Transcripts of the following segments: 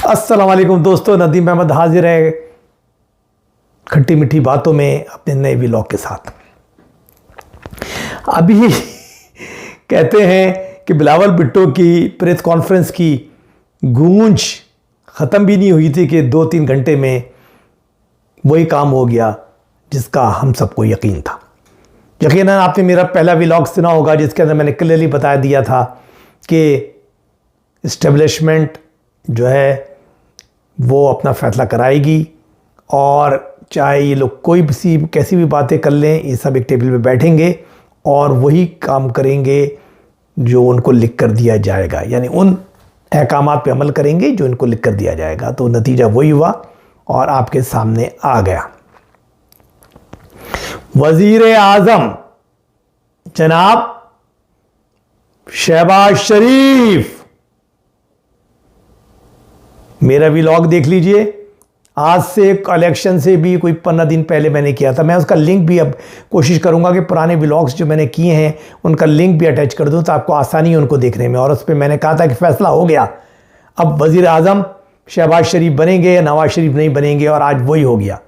अस्सलाम वालेकुम दोस्तों, नदीम अहमद हाजिर है खट्टी मीठी बातों में अपने नए व्लॉग के साथ। अभी कहते हैं कि बिलावल भुट्टो की प्रेस कॉन्फ्रेंस की गूंज ख़त्म भी नहीं हुई थी कि 2-3 घंटे में वही काम हो गया जिसका हम सबको यकीन था। यकीनन आपने मेरा पहला व्लॉग सुना होगा जिसके अंदर मैंने क्लियरली बता दिया था कि इस्टेब्लिशमेंट जो है वो अपना फ़ैसला कराएगी और चाहे ये लोग कोई भी कैसी भी बातें कर लें, ये सब एक टेबल पे बैठेंगे और वही काम करेंगे जो उनको लिख कर दिया जाएगा, यानी उन अहकामात पे अमल करेंगे जो इनको लिख कर दिया जाएगा। तो नतीजा वही हुआ और आपके सामने आ गया। वज़ीर आज़म जनाब शहबाज शरीफ, मेरा व्लॉग देख लीजिए, आज से इलेक्शन से भी कोई 15 दिन पहले मैंने किया था। मैं उसका लिंक भी अब कोशिश करूंगा कि पुराने व्लॉग्स जो मैंने किए हैं उनका लिंक भी अटैच कर दूं तो आपको आसानी है उनको देखने में। और उस पर मैंने कहा था कि फैसला हो गया, अब वज़ीर आज़म शहबाज शरीफ बनेंगे या नवाज शरीफ नहीं बनेंगे, और आज वही हो गया।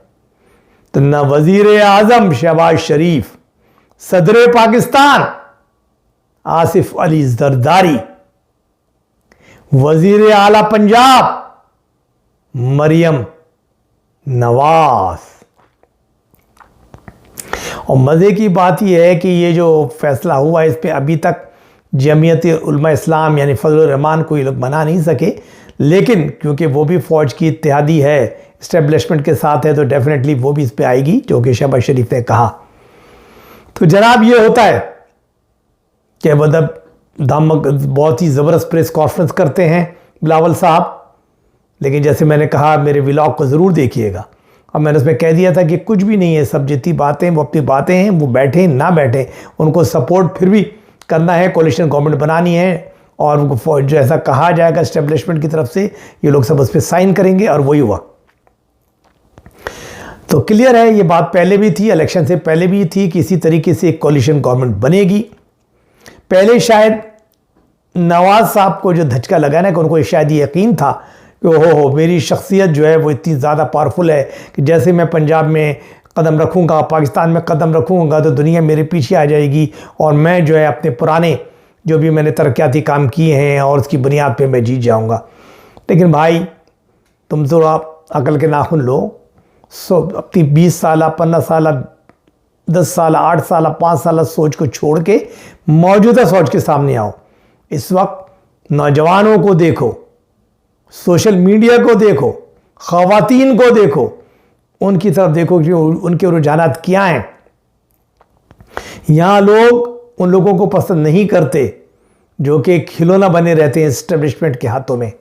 तो न वज़ीर आज़म शहबाज शरीफ, सदर पाकिस्तान आसिफ अली जरदारी, वज़ीर आला पंजाब मरियम नवाज। और मज़े की बात यह है कि ये जो फैसला हुआ इस पर अभी तक जमीयत उलमा इस्लाम यानी फजलुर रहमान कोई लोग मना नहीं सके, लेकिन क्योंकि वो भी फ़ौज की इत्तेहादी है, इस्टेब्लिशमेंट के साथ है, तो डेफिनेटली वो भी इस पर आएगी जो कि शहबाज शरीफ ने कहा। तो जनाब ये होता है कि मतलब धमक बहुत ही ज़बरदस्त प्रेस कॉन्फ्रेंस करते हैं बिलावल साहब, लेकिन जैसे मैंने कहा मेरे व्लॉग को ज़रूर देखिएगा। अब मैंने उसमें कह दिया था कि कुछ भी नहीं है, सब जितनी बातें वो अपनी बातें हैं, वो बैठे ना बैठे उनको सपोर्ट फिर भी करना है, कोalition गवर्नमेंट बनानी है और जो ऐसा कहा जाएगा इस्टेब्लिशमेंट की तरफ से ये लोग सब उस पर साइन करेंगे, और वही हुआ। तो क्लियर है, ये बात पहले भी थी, इलेक्शन से पहले भी थी कि इसी तरीके से एक कोalition गवर्नमेंट बनेगी। पहले शायद नवाज साहब को जो धचका लगा ना कि उनको शायद ये यकीन था कि हो मेरी शख्सियत जो है वो इतनी ज़्यादा पावरफुल है कि जैसे मैं पंजाब में कदम रखूँगा, पाकिस्तान में कदम रखूँगा तो दुनिया मेरे पीछे आ जाएगी और मैं जो है अपने पुराने जो भी मैंने तरक्याती काम किए हैं और उसकी बुनियाद पे मैं जीत जाऊँगा। लेकिन भाई तुम तो आप अकल के नाखून लो, अपनी 20 साल 15 साल 10 साल 8 साल 5 साल सोच को छोड़ के मौजूदा सोच के सामने आओ। इस वक्त नौजवानों को देखो, सोशल मीडिया को देखो, ख़वातीन को देखो, उनकी तरफ देखो कि उनके रुझानात क्या हैं। यहाँ लोग उन लोगों को पसंद नहीं करते जो कि खिलौना बने रहते हैं इस्टेब्लिशमेंट के हाथों में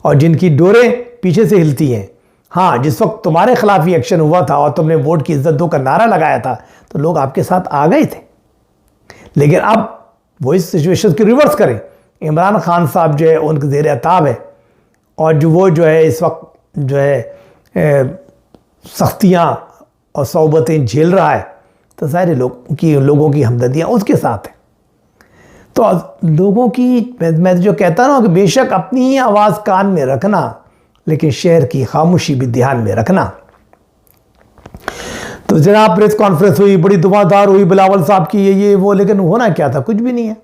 और जिनकी डोरें पीछे से हिलती हैं। हाँ, जिस वक्त तुम्हारे खिलाफ ही एक्शन हुआ था और तुमने वोट की इज्जत दो का नारा लगाया था तो लोग आपके साथ आ गए थे, लेकिन अब वो इस सिचुएशन की रिवर्स करें। इमरान खान साहब जो है उनके ज़ेर अताब है और वो जो है इस वक्त जो है सख्तियाँ और सौबतें झेल रहा है, तो सारे लोगों की हमदर्दियाँ उसके साथ हैं। तो लोगों की मैं जो कहता ना कि बेशक अपनी ही आवाज़ कान में रखना, लेकिन शहर की खामोशी भी ध्यान में रखना। तो जनाब प्रेस कॉन्फ्रेंस हुई, बड़ी धुआंधार हुई बिलावल साहब की, ये वो, लेकिन होना क्या था, कुछ भी नहीं है।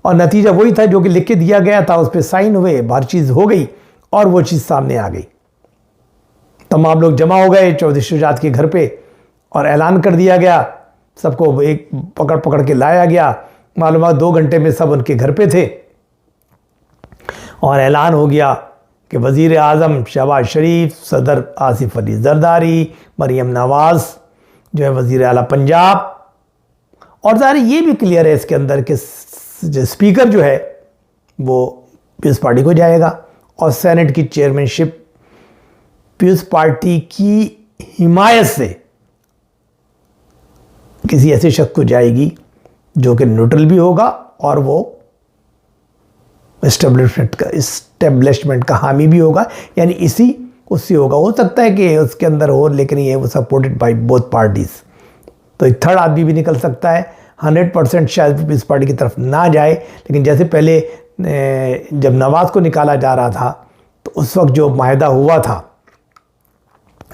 और नतीजा वही था जो कि लिख के दिया गया था, उस पर साइन हुए, हर चीज़ हो गई और वो चीज़ सामने आ गई। तमाम लोग जमा हो गए चौधरी शुजात के घर पे और ऐलान कर दिया गया, सबको एक पकड़ पकड़ के लाया गया। मालूम 2 घंटे में सब उनके घर पे थे और ऐलान हो गया कि वज़ीर आज़म शहबाज शरीफ, सदर आसिफ अली जरदारी, मरियम नवाज जो है वज़ीर आला पंजाब। और ज़ाहिर ये भी क्लियर है इसके अंदर कि स्पीकर जो है वो पीपल्स पार्टी को जाएगा और सेनेट की चेयरमैनशिप पीपल्स पार्टी की हिमायत से किसी ऐसे शख्स को जाएगी जो कि न्यूट्रल भी होगा और वो इस्टेब्लिशमेंट का हामी भी होगा, यानी इसी उससे होगा। हो सकता है कि उसके अंदर हो, लेकिन ये वो सपोर्टेड बाय बोथ पार्टीज़। तो एक थर्ड आदमी भी निकल सकता है, 100% शायद पीपल्स पार्टी की तरफ ना जाए, लेकिन जैसे पहले जब नवाज को निकाला जा रहा था तो तो उस वक्त जो माहिदा हुआ था,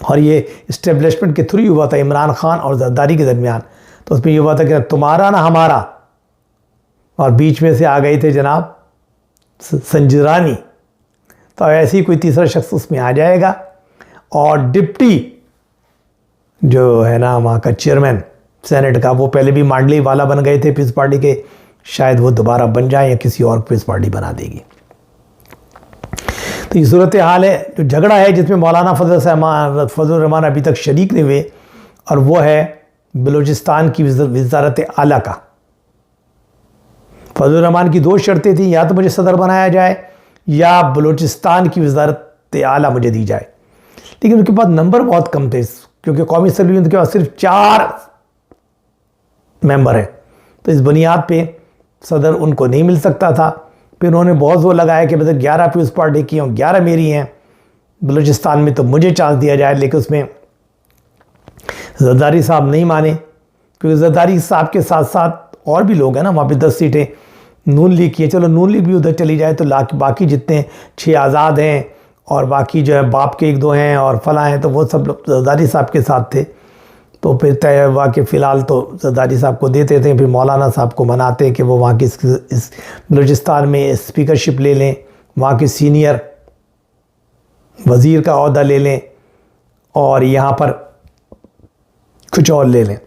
और ये इस्टेब्लिशमेंट के थ्रू हुआ था इमरान खान और जरदारी के दरमियान, तो उसमें ये हुआ था कि तुम्हारा ना हमारा, और बीच में से आ गए थे जनाब संजरानी। तो ऐसे ही कोई तीसरा शख्स उसमें आ जाएगा, और डिप्टी जो है ना वहाँ का चेयरमैन सेनेट का, वो पहले भी मांडली वाला बन गए थे पीस पार्टी के, शायद वो दोबारा बन जाए या किसी और पीस पार्टी बना देगी। तो ये सूरत हाल है। जो झगड़ा है जिसमें मौलाना फजल रहमान अभी तक शरीक नहीं हुए, और वो है बलूचिस्तान की वजारत आला का। फजल रहमान की 2 शर्तें थी, या तो मुझे सदर बनाया जाए या बलूचिस्तान की वजारत आला मुझे दी जाए, लेकिन उनके पास नंबर बहुत कम थे, क्योंकि कौमी असम्बली में उनके पास सिर्फ 4 मेंबर हैं। तो इस बुनियाद पे सदर उनको नहीं मिल सकता था। फिर उन्होंने बहुत जोर लगाया कि मतलब 11 पीस पार्टी की और 11 मेरी हैं, बलूचिस्तान में तो मुझे चांस दिया जाए। लेकिन उसमें जरदारी साहब नहीं माने, क्योंकि जरदारी साहब के साथ साथ और भी लोग हैं ना वहाँ पे 10 सीटें नून लीग की है। चलो नून लीग भी उधर चली जाए तो बाकी जितने 6 आज़ाद हैं और बाकी जो है बाप के 1-2 हैं और फला हैं, तो वो सब लोग जरदारी साहब के साथ थे। तो फिर तय हुआ कि फ़िलहाल तो जरदारी साहब को देते थे, फिर मौलाना साहब को मनाते कि वो वहाँ की इस बलूचिस्तान में स्पीकरशिप ले लें, वहाँ के सीनियर वज़ीर का ओहदा ले लें और यहाँ पर कुछ और ले लें,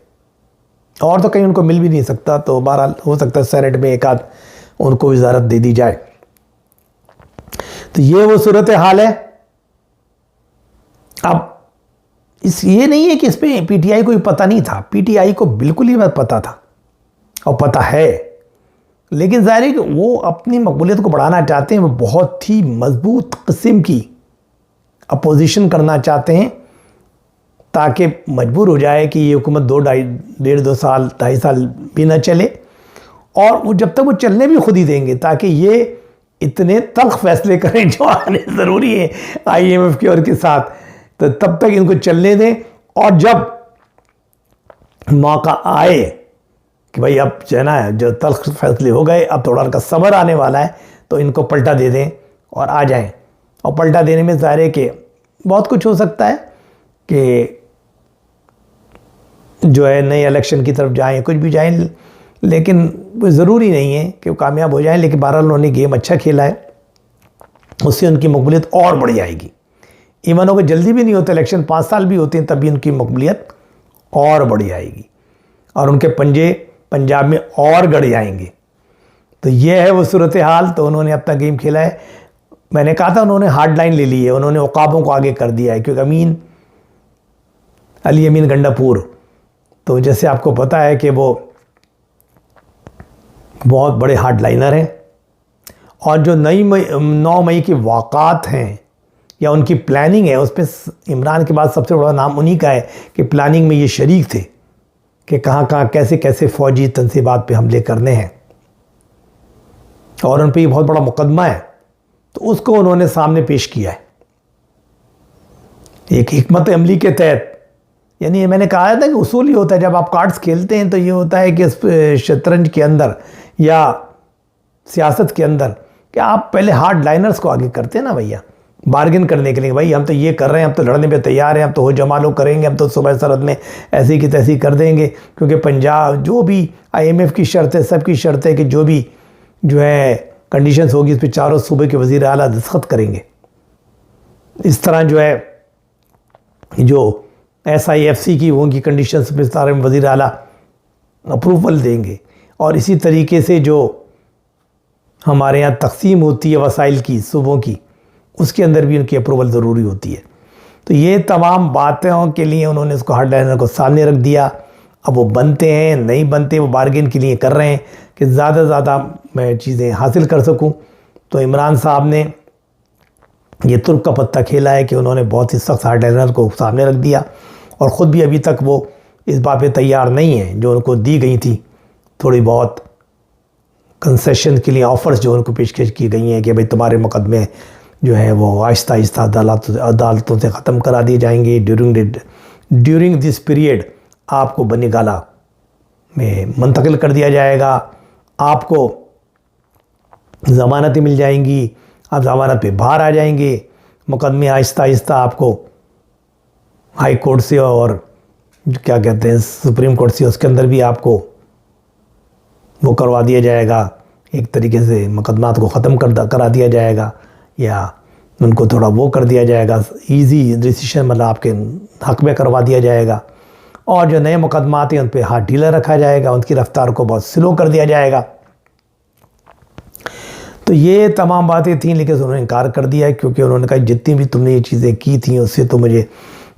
और तो कहीं उनको मिल भी नहीं सकता। तो बहरहाल हो सकता है सेनेट में एक आध उनको वजारत दे दी जाए। तो ये वो सूरत हाल है। अब ये नहीं है कि इस पे पीटीआई को भी पता नहीं था, पीटीआई को बिल्कुल ही पता था और पता है, लेकिन ज़ाहिर है कि वो अपनी मकबूलियत को बढ़ाना चाहते हैं। वो बहुत ही मजबूत किस्म की अपोजिशन करना चाहते हैं, ताकि मजबूर हो जाए कि ये हुकूमत 2 साल 2.5 साल भी ना चले, और वो जब तक वो चलने भी खुद ही देंगे, ताकि ये इतने तल्ख फैसले करें जो आने ज़रूरी है IMF के और के साथ, तो तब तक इनको चलने दें। और जब मौका आए कि भाई अब जो है ना जो तल्ख फैसले हो गए, अब थोड़ा उनका सब्र आने वाला है, तो इनको पलटा दे दें और आ जाएं। और पलटा देने में ज़ाहिर है कि बहुत कुछ हो सकता है कि जो है नए इलेक्शन की तरफ जाएं, कुछ भी जाएं, लेकिन वो ज़रूरी नहीं है कि वो कामयाब हो जाएं। लेकिन बहरहाल उन्होंने गेम अच्छा खेला है, उससे उनकी मकबूलियत और बढ़ जाएगी। इवन हो जल्दी भी नहीं होता इलेक्शन, 5 साल भी होते हैं, तब भी उनकी मकबूलियत और बढ़ जाएगी और उनके पंजे पंजाब में और गड़ जाएंगे। तो ये है वो सूरत हाल। तो उन्होंने अपना गेम खेला है। मैंने कहा था उन्होंने हार्ड लाइन ले ली है, उन्होंने उकाबों को आगे कर दिया है, क्योंकि अली अमीन गंडापुर, तो जैसे आपको पता है कि वो बहुत बड़े हार्ड लाइनर हैं, और जो 9 मई की वाक़ात हैं या उनकी प्लानिंग है, उस पर इमरान के बाद सबसे बड़ा नाम उन्हीं का है कि प्लानिंग में ये शरीक थे कि कहाँ कहाँ कैसे कैसे फ़ौजी तनसीबात पे हमले करने हैं, और उन पर ये बहुत बड़ा मुकदमा है। तो उसको उन्होंने सामने पेश किया है एक हिकमत अमली के तहत। यानी मैंने कहा था कि उसूल ही होता है, जब आप कार्ड्स खेलते हैं तो ये होता है कि इस शतरंज के अंदर या सियासत के अंदर कि आप पहले हार्ड लाइनर्स को आगे करते हैं ना भैया, बार्गेन करने के लिए। भाई हम तो ये कर रहे हैं, हम तो लड़ने पे तैयार हैं, हम तो हो जमालो करेंगे, हम तो सुबह सरहद में ऐसी की तैसी कर देंगे, क्योंकि पंजाब जो भी IMF की शर्त है, सबकी शर्त है कि जो भी जो है कंडीशंस होगी, इस पर चारों सूबे के वज़ीर आला दस्तखत करेंगे। इस तरह जो है जो SIFC की वो उनकी कंडीशंस पे सारे वज़ीर आला अप्रूवल देंगे, और इसी तरीके से जो हमारे यहाँ तकसीम होती है वसाइल की सूबों की, उसके अंदर भी उनकी अप्रूवल ज़रूरी होती है। तो ये तमाम बातों के लिए उन्होंने उसको हार्ड लाइनर को सामने रख दिया। अब वो बनते हैं नहीं बनते, वो बार्गेन के लिए कर रहे हैं कि ज़्यादा से ज़्यादा मैं चीज़ें हासिल कर सकूं। तो इमरान साहब ने ये तुर्क का पत्ता खेला है कि उन्होंने बहुत ही सख्त हार्ड लाइनर को सामने रख दिया, और ख़ुद भी अभी तक वो इस बात पे तैयार नहीं है। जो उनको दी गई थी थोड़ी बहुत कंसेशन के लिए ऑफ़र्स जो उनको पेशकश की गई हैं कि भाई तुम्हारे मुकदमे जो है वो आहिस्ता आहिस्ता अदालतों से ख़त्म करा दिए जाएंगे, ड्यूरिंग दिस पीरियड आपको बनीगाला में मुंतकिल कर दिया जाएगा, आपको ज़मानतें मिल जाएंगी, आप ज़मानत पे बाहर आ जाएंगे, मुकदमे आहिस्ता आहिस्ता आपको हाई कोर्ट से और क्या कहते हैं सुप्रीम कोर्ट से, उसके अंदर भी आपको वो करवा दिया जाएगा, एक तरीके से मुकदमात को ख़त्म करा दिया जाएगा, या उनको थोड़ा वो कर दिया जाएगा, इजी डिसीजन मतलब आपके हक में करवा दिया जाएगा। और जो नए मुकदमात हैं उन पर हाथ ढीला रखा जाएगा, उनकी रफ्तार को बहुत स्लो कर दिया जाएगा। तो ये तमाम बातें थीं, लेकिन उन्होंने इनकार कर दिया है, क्योंकि उन्होंने कहा जितनी भी तुमने ये चीज़ें की थी उससे तो मुझे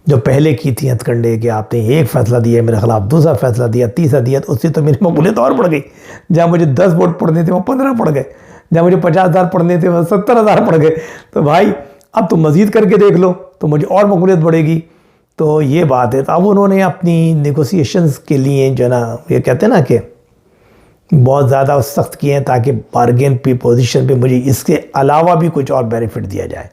जो पहले की थी हथकंडे कि आपने एक फ़ैसला दिया मेरे ख़िलाफ़, दूसरा फ़ैसला दिया, तीसरा दिया, तो उससे तो मेरी मकबूलियत और बढ़ गई। जहाँ मुझे 10 वोट पढ़ने थे वो 15 पड़ गए, जहाँ मुझे 50,000 पढ़ने थे वो 70,000 पड़ गए। तो भाई अब तुम मज़ीद करके देख लो तो मुझे और मकबूलियत बढ़ेगी। तो ये बात है। तो अब उन्होंने अपनी नेगोशिएशंस के लिए जो ना, ये कहते हैं ना कि बहुत ज़्यादा सख्त किए हैं ताकि बार्गेन पे पोजीशन पे मुझे इसके अलावा भी कुछ और बेनिफिट दिया जाए।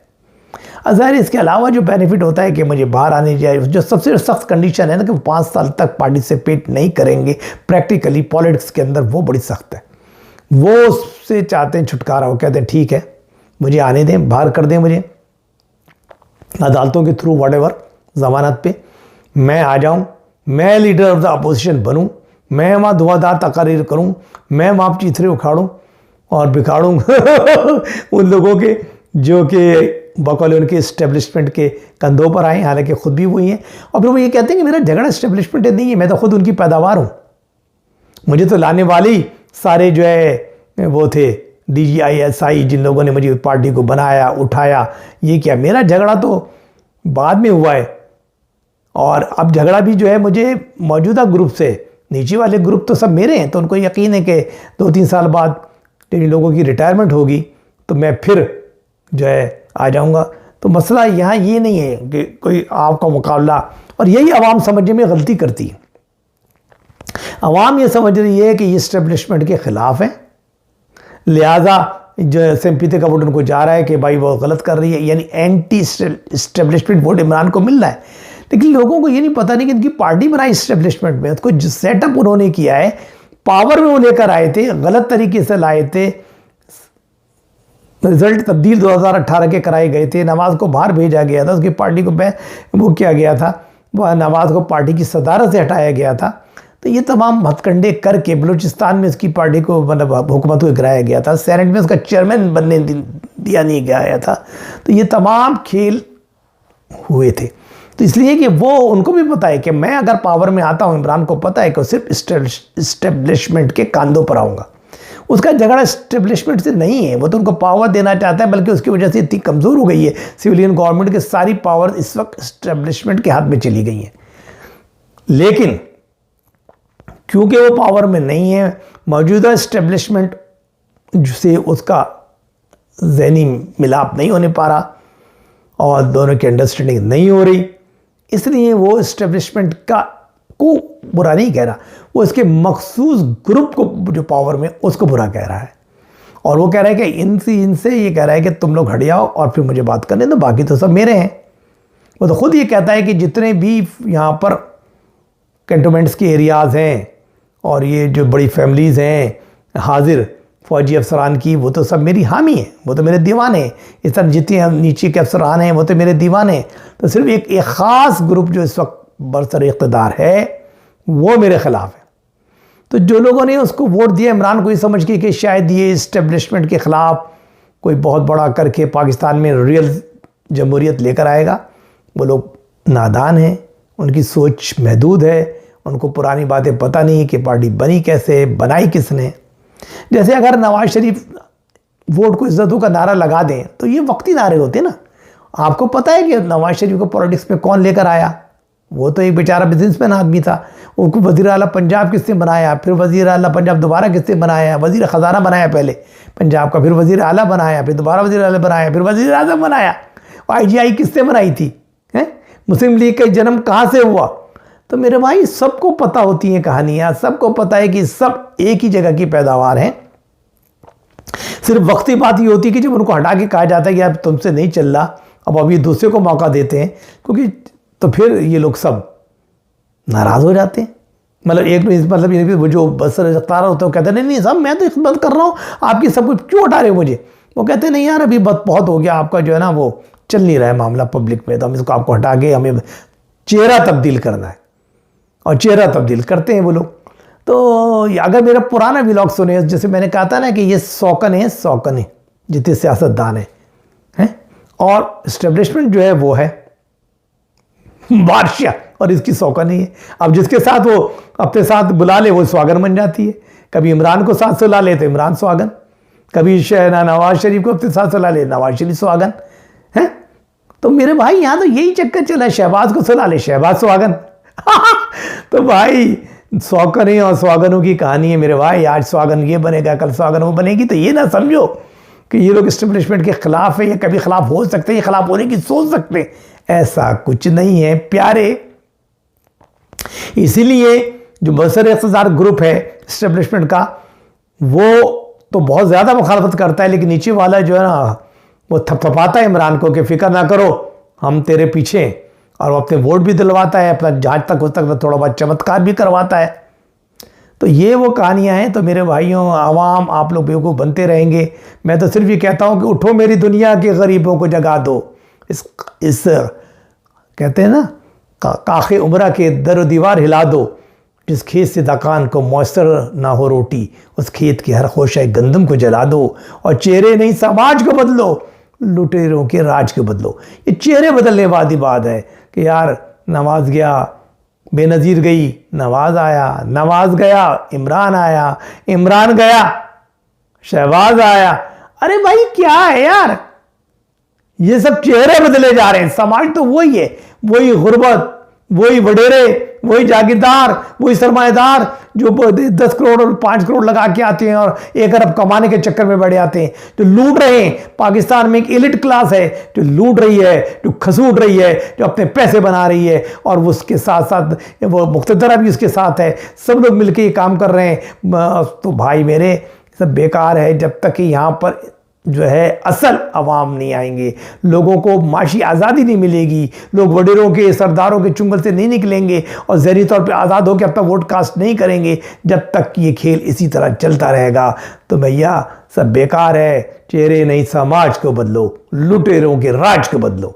ज़ाहिर इसके अलावा जो बेनिफिट होता है कि मुझे बाहर आने जाए, जो सबसे सख्त कंडीशन है ना कि 5 साल तक पार्टिसिपेट नहीं करेंगे प्रैक्टिकली पॉलिटिक्स के अंदर, वो बड़ी सख्त है। वो उससे चाहते हैं छुटकारा। वो कहते हैं ठीक है मुझे आने दें, बाहर कर दें मुझे अदालतों के थ्रू व्हाटएवर ज़मानत पे, मैं आ जाऊं, मैं लीडर ऑफ द अपोजिशन बनूं, मैं वहाँ धुआंधार तकारीर करूं, मैं वहाँ चीथरे उखाड़ूं और बिखाड़ूं उन लोगों के जो कि बकौल उनके इस्टेब्लिशमेंट के कंधों पर आए, हालांकि ख़ुद भी वही हैं। और फिर वो ये कहते हैं कि मेरा झगड़ा इस्टेब्लिशमेंट नहीं है, मैं तो ख़ुद उनकी पैदावार हूँ, मुझे तो लाने वाले ही सारे जो है वो थे DGI जिन लोगों ने मुझे पार्टी को बनाया उठाया, ये क्या मेरा झगड़ा तो बाद में हुआ है। और अब झगड़ा भी जो है मुझे मौजूदा ग्रुप से, नीचे वाले ग्रुप तो सब मेरे हैं, तो उनको यकीन है कि 2-3 साल बाद इन लोगों की रिटायरमेंट होगी तो मैं फिर जो है आ जाऊंगा। तो मसला यहाँ ये नहीं है कि कोई आपका मुकाबला, और यही आवाम समझने में गलती करती है। आवाम ये समझ रही है कि ये इस्टेब्लिशमेंट के ख़िलाफ़ है, लिहाजा जो सिंपैथी का वोट उनको जा रहा है कि भाई वो गलत कर रही है, यानी एंटी इस्टेब्लिशमेंट वोट इमरान को मिल रहा है। लेकिन लोगों को ये नहीं पता नहीं कि इनकी पार्टी बनाई इस्टेब्लिशमेंट में, उसको जो सेटअप उन्होंने किया है, पावर में वो लेकर आए थे, गलत तरीके से लाए थे, रिजल्ट तब्दील 2018 के कराए गए थे, नवाज़ को बाहर भेजा गया था, उसकी पार्टी को वो किया गया था, वह नवाज़ को पार्टी की सदारत से हटाया गया था। तो ये तमाम हथकंडे करके बलूचिस्तान में उसकी पार्टी को मतलब हुकूमत को गिराया गया था, सेनेट में उसका चेयरमैन बनने दिया नहीं गया था। तो ये तमाम खेल हुए थे। तो इसलिए कि वो उनको भी पता है कि मैं अगर पावर में आता हूँ, इमरान को पता है कि सिर्फ इस्टेब्लिशमेंट के कंधों पर आऊँगा। उसका झगड़ा इस्टेब्लिशमेंट से नहीं है, वो तो उनको पावर देना चाहता है, बल्कि उसकी वजह से इतनी कमज़ोर हो गई है सिविलियन गवर्नमेंट की सारी पावर इस वक्त इस्टेब्लिशमेंट के हाथ में चली गई है। लेकिन क्योंकि वो पावर में नहीं है, मौजूदा इस्टेब्लिशमेंट से उसका ज़हनी मिलाप नहीं होने पा रहा और दोनों की अंडरस्टैंडिंग नहीं हो रही, इसलिए वो इस्टेब्लिशमेंट को बुरा नहीं कह रहा, वो इसके मखसूस ग्रुप को जो पावर में उसको बुरा कह रहा है। और वो कह रहा है कि इनसे ये कह रहा है कि तुम लोग हट जाओ और फिर मुझे बात करने दो, बाकी तो सब मेरे हैं। वो तो खुद ये कहता है कि जितने भी यहाँ पर कैंटोनमेंट्स के एरियाज़ हैं और ये जो बड़ी फैमिलीज़ हैं हाजिर फ़ौजी अफसरान की, वो तो सब मेरी हामी हैं, वो तो मेरे दीवाने हैं। इस तरह जितने नीचे के अफसरान हैं वो तो मेरे दीवाने हैं। तो सिर्फ एक ख़ास ग्रुप जो इस वक्त बरसर इक़्तिदार है वो मेरे ख़िलाफ़ है। तो जो लोगों ने उसको वोट दिया इमरान को ये समझ के कि शायद ये इस्टेब्लिशमेंट के ख़िलाफ़ कोई बहुत बड़ा करके पाकिस्तान में रियल जमहूरियत लेकर आएगा, वो लोग नादान हैं, उनकी सोच महदूद है, उनको पुरानी बातें पता नहीं कि पार्टी बनी कैसे, बनाई किसने। जैसे अगर नवाज शरीफ वोट को इज्जतों का नारा लगा दें तो ये वक्ती नारे होते हैं ना। आपको पता है कि नवाज शरीफ को पॉलिटिक्स में कौन लेकर आया? वो तो एक बेचारा बिजनेसमैन आदमी था। उनको वज़ीर आला पंजाब किसने बनाया, फिर वज़ीर आला पंजाब दोबारा किसने बनाया, वज़ीर ख़जाना बनाया पहले पंजाब का, फिर वज़ीर आला बनाया, फिर दोबारा वज़ीर आला बनाया, फिर वज़ीर आज़म बनाया। IGI किसने बनाई थी? मुस्लिम लीग का जन्म कहाँ से हुआ? तो मेरे भाई सबको पता होती हैं कहानियाँ, सबको पता है कि सब एक ही जगह की पैदावार हैं। सिर्फ वक्ती बात ये होती है कि जब उनको हटा के कहा जाता है कि यार तुमसे नहीं चल रहा, अब अभी दूसरे को मौका देते हैं, क्योंकि तो फिर ये लोग सब नाराज़ हो जाते हैं। मतलब ये वो जो बसर इख्तियार होता है वो कहते हैं नहीं साहब मैं तो खिदमत कर रहा हूँ, आपकी सब कुछ क्यों हटा रहे हो मुझे? वो कहते हैं नहीं यार अभी बहुत हो गया आपका जो है ना वो चल नहीं रहा है मामला पब्लिक में, तो हम इसको आपको हटा के हमें चेहरा तब्दील करना है, और चेहरा तब्दील करते हैं वो लोग। तो अगर मेरा पुराना व्लॉग सुने, जैसे मैंने कहा था ना कि ये सौकन है जितने सियासतदान हैं, और इस्टेब्लिशमेंट जो है वो है बादशाह, और इसकी सौकन नहीं है। अब जिसके साथ वो अपने साथ बुला ले वो स्वागन बन जाती है। कभी इमरान को साथ सुला ले तो इमरान स्वागन, कभी नवाज शरीफ को अपने साथ सुला ले नवाज शरीफ स्वागन है। तो मेरे भाई यहाँ तो यही चक्कर चला, शहबाज को सुला ले शहबाज स्वागन तो भाई सौकने और स्वागनों की कहानी है मेरे भाई। आज स्वागन ये बनेगा, कल स्वागन वो बनेगी। तो ये ना समझो कि ये लोग इस्टेब्लिशमेंट के खिलाफ है, या कभी खिलाफ हो सकते हैं, ये खिलाफ होने की सोच सकते हैं, ऐसा कुछ नहीं है प्यारे। इसीलिए जो बसर इख्तिसार ग्रुप है इस्टेब्लिशमेंट का, वो तो बहुत ज़्यादा मुखालफत करता है, लेकिन नीचे वाला जो है ना वो थपथपाता है इमरान को कि फिक्र ना करो हम तेरे पीछे, और वो अपने वोट भी दिलवाता है, अपना जहाँ तक हो तक थोड़ा बहुत चमत्कार भी करवाता है। तो ये वो कहानियाँ हैं। तो मेरे भाइयों, आवाम, आप लोग बेवकूफ़ बनते रहेंगे। मैं तो सिर्फ ये कहता हूँ कि उठो मेरी दुनिया के गरीबों को जगा दो। इस कहते हैं ना काखे उमरा के दर दीवार हिला दो, जिस खेत से दकान को मौसर ना हो रोटी, उस खेत की हर खोशा गंदम को जला दो, और चेहरे नहीं समाज को बदलो, लुटेरों के राज को बदलो। ये चेहरे बदलने वाली बात है कि यार नवाज गया, बेनज़ीर गई, नवाज आया, नवाज गया, इमरान आया, इमरान गया, शहबाज आया। अरे भाई क्या है यार, ये सब चेहरे बदले जा रहे हैं। समाज तो वही है, वही गुर्बत, वही वडेरे, वही जागीरदार, वही सरमाएदार जो 10 करोड़ और 5 करोड़ लगा के आते हैं और 1 अरब कमाने के चक्कर में बढ़े आते हैं, जो लूट रहे हैं। पाकिस्तान में एक एलिट क्लास है जो लूट रही है, जो खसूट रही है, जो अपने पैसे बना रही है, और उसके साथ साथ वो मुख्तदरा भी उसके साथ है। सब लोग मिलकर ये काम कर रहे हैं। तो भाई मेरे, सब बेकार है जब तक कि यहाँ पर जो है असल अवाम नहीं आएंगे, लोगों को माशी आज़ादी नहीं मिलेगी, लोग वडेरों के सरदारों के चुंगल से नहीं निकलेंगे और ज़हरी तौर पे आज़ाद होकर अपना वोट कास्ट नहीं करेंगे, जब तक ये खेल इसी तरह चलता रहेगा। तो भैया सब बेकार है। चेहरे नहीं समाज को बदलो, लुटेरों के राज को बदलो।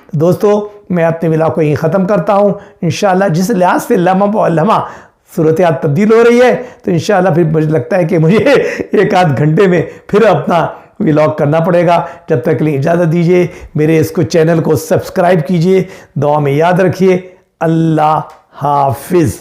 तो दोस्तों, मैं अपने विला को यहीं ख़त्म करता हूँ। इंशाअल्लाह जिस लिहाज से लम्हा ब लम्हा सूरत हाल तब्दील हो रही है, तो इंशाअल्लाह फिर मुझे लगता है कि मुझे 1 आध घंटे में फिर अपना व्लॉग करना पड़ेगा। जब तक के लिए इजाज़त दीजिए। मेरे इसको चैनल को सब्सक्राइब कीजिए, दुआ में याद रखिए। अल्लाह हाफिज़।